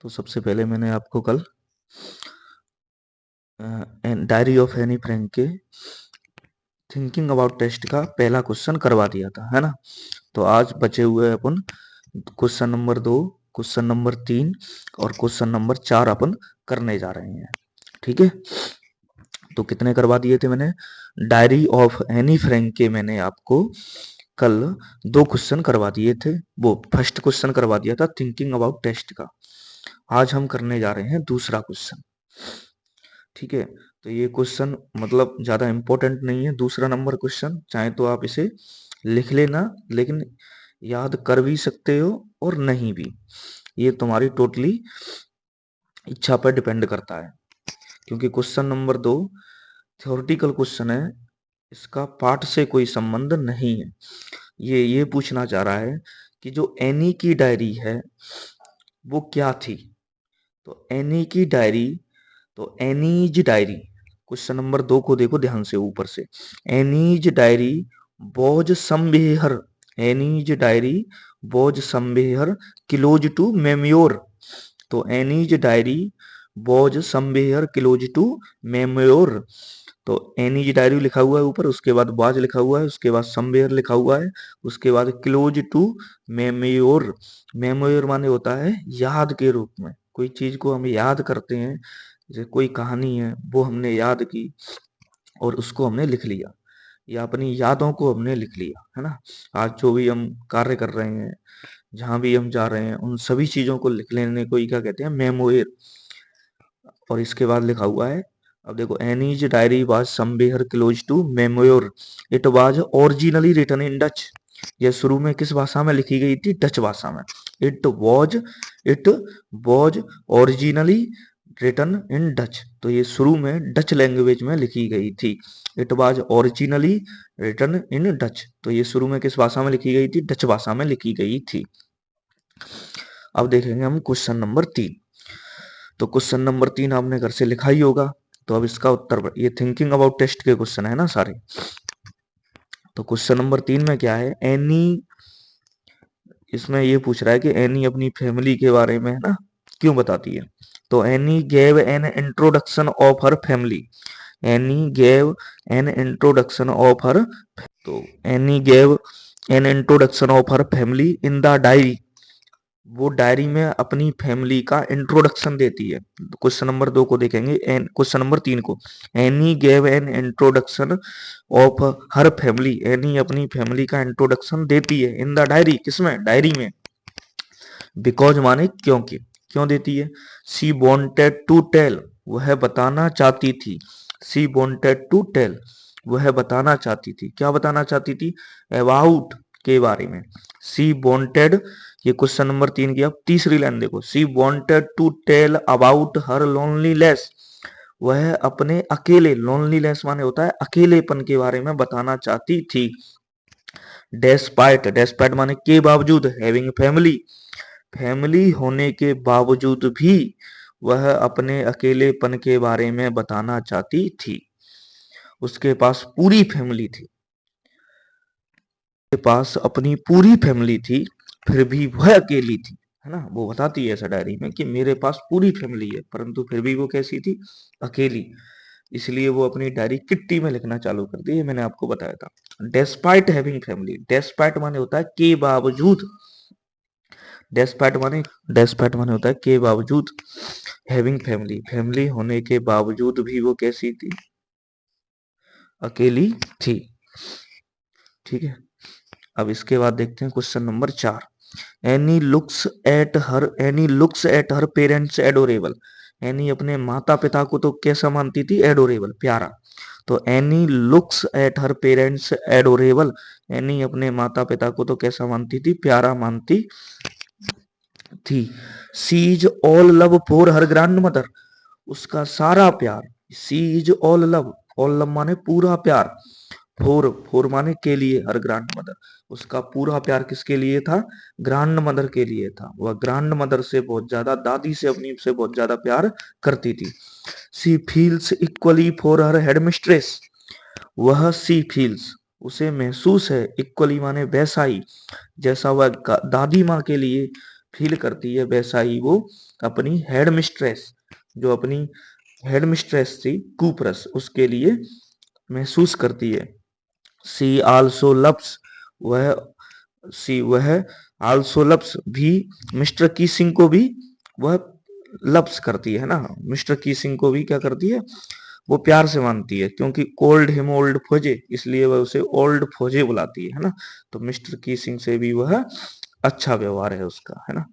तो सबसे पहले मैंने आपको कल डायरी ऑफ एनी फ्रैंक के थिंकिंग अबाउट टेस्ट का पहला क्वेश्चन करवा दिया था, है ना। तो आज बचे हुए अपन क्वेश्चन नंबर 2, क्वेश्चन नंबर 3 और क्वेश्चन नंबर 4 अपन करने जा रहे हैं। ठीक है, तो कितने करवा दिए थे मैंने? डायरी ऑफ एनी फ्रैंक के मैंने आपको कल 2 क्वेश्चन करवा दिए थे। वो फर्स्ट क्वेश्चन करवा दिया था थिंकिंग अबाउट टेस्ट का। आज हम करने जा रहे हैं दूसरा क्वेश्चन। ठीक है, तो ये क्वेश्चन मतलब ज्यादा इंपॉर्टेंट नहीं है। दूसरा नंबर क्वेश्चन चाहे तो आप इसे लिख लेना, लेकिन याद कर भी सकते हो और नहीं भी, ये तुम्हारी टोटली इच्छा पर डिपेंड करता है। क्योंकि क्वेश्चन नंबर 2 थ्योरेटिकल क्वेश्चन है, इसका पाठ से कोई संबंध नहीं है। ये पूछना चाह रहा है कि जो एनी की डायरी है वो क्या थी। तो एनी की डायरी, तो एनीज डायरी, क्वेश्चन नंबर 2 को देखो ध्यान से ऊपर से। Anne's diary was somewhere, Anne's diary was somewhere close to memoir. तो Anne's diary was somewhere close to memoir. तो एनीज डायरी लिखा हुआ है ऊपर, उसके बाद वाज लिखा हुआ है, उसके बाद समवेयर लिखा हुआ है, उसके बाद क्लोज टू मेम्योर। मेम्योर माने होता है याद के रूप में। कोई चीज को हम याद करते हैं, जैसे कोई कहानी है वो हमने याद की और उसको हमने लिख लिया, या अपनी यादों को हमने लिख लिया, है ना। आज जो भी हम कार्य कर रहे हैं, जहां भी हम जा रहे हैं, उन सभी चीजों को लिख लेने को ही क्या कहते हैं? मेमोयर। और इसके बाद लिखा हुआ है, अब देखो, Anne's diary was somewhere close to memoir, it was originally written in Dutch. यह शुरू में किस भाषा में लिखी गई थी? डच भाषा में। It was originally written in Dutch. तो ये शुरू में डच लैंग्वेज में लिखी गई थी। It was originally written in Dutch. तो ये शुरू में किस भाषा में लिखी गई थी? डच भाषा में लिखी गई थी। अब देखेंगे हम क्वेश्चन नंबर 3। तो क्वेश्चन नंबर 3 आपने घर से लिखा ही होगा। तो अब इसका उत्तर, ये थिंकिंग अबाउट टेस्ट के क्वेश्चन है ना सारे। तो क्वेश्चन नंबर 3 में क्या है? एनी, इसमें ये पूछ रहा है कि एनी अपनी फैमिली के बारे में, है ना, क्यों बताती है। तो Anne gave an introduction of her family, Anne gave an introduction of her, तो Anne gave an introduction of her family in the diary. वो डायरी में अपनी फैमिली का इंट्रोडक्शन देती है। क्वेश्चन नंबर 2 को देखेंगे, क्वेश्चन नंबर 3 को। Any gave an introduction of her family, any अपनी फैमिली का इंट्रोडक्शन देती है इन द डायरी, किसमें? डायरी में। बिकॉज माने क्योंकि, क्यों देती है? सी वॉन्टेड टू टेल, वह बताना चाहती थी। सी वॉन्टेड टू टेल, वह बताना चाहती थी। क्या बताना चाहती थी? अबाउट, के बारे में। सी वॉन्टेड, ये क्वेश्चन नंबर 3 की अब तीसरी लाइन देखो। She wanted to tell about her loneliness, वह अपने अकेले, लोनलीनेस माने होता है अकेलेपन, के बारे में बताना चाहती थी। डेस्पाइट, डेस्पाइट माने के बावजूद, हैविंग फैमिली, फैमिली होने के बावजूद भी वह अपने अकेलेपन के बारे में बताना चाहती थी। उसके पास पूरी फैमिली थी, उसके पास अपनी पूरी फैमिली थी, फिर भी वह अकेली थी, है ना। वो बताती है ऐसा डायरी में कि मेरे पास पूरी फैमिली है, परंतु फिर भी वो कैसी थी? अकेली। इसलिए वो अपनी डायरी किट्टी में लिखना चालू कर दी, मैंने आपको बताया था। डेस्पाइट हैविंग फैमिली, डेस्पाइट माने होता है के बावजूद, डेस्पाइट माने, डेस्पाइट माने होता है के बावजूद, हैविंग फैमिली, फैमिली होने के बावजूद भी वो कैसी थी? अकेली थी। ठीक है, अब इसके बाद देखते हैं question number 4। Any looks at her parents adorable, any अपने माता पिता को तो कैसा मानती थी? एडोरेबल, प्यारा। तो any looks at her parents adorable, any अपने माता पिता को तो कैसा मानती थी? प्यारा मानती थी। She's all love for her grandmother, उसका सारा प्यार, she's all love, all love माने पूरा प्यार, फोर, फोर माने के लिए, हर ग्रैंड मदर, उसका पूरा प्यार किसके लिए था? ग्रैंड मदर के लिए था। वह ग्रैंड मदर से बहुत ज्यादा, दादी से अपनी से बहुत ज्यादा प्यार करती थी। She feels equally for her headmistress, वह सी फील्स, उसे महसूस है, इक्वली माने वैसा ही, जैसा वह दादी माँ के लिए फील करती है वैसा ही वो अपनी हेड मिस्ट्रेस, जो अपनी हेड मिस्ट्रेस थी कूप्रस, उसके लिए महसूस करती है। सी आल्सो लव्स, वह वह आल्सो लव्स भी मिस्टर कीसिंग को भी वह लव्स करती है ना, मिस्टर कीसिंग को भी क्या करती है, वो प्यार से मानती है, क्योंकि कोल्ड हिम ओल्ड फोजे, इसलिए वह उसे ओल्ड फोजे बुलाती है ना। तो मिस्टर कीसिंग से भी वह अच्छा व्यवहार है उसका, है ना।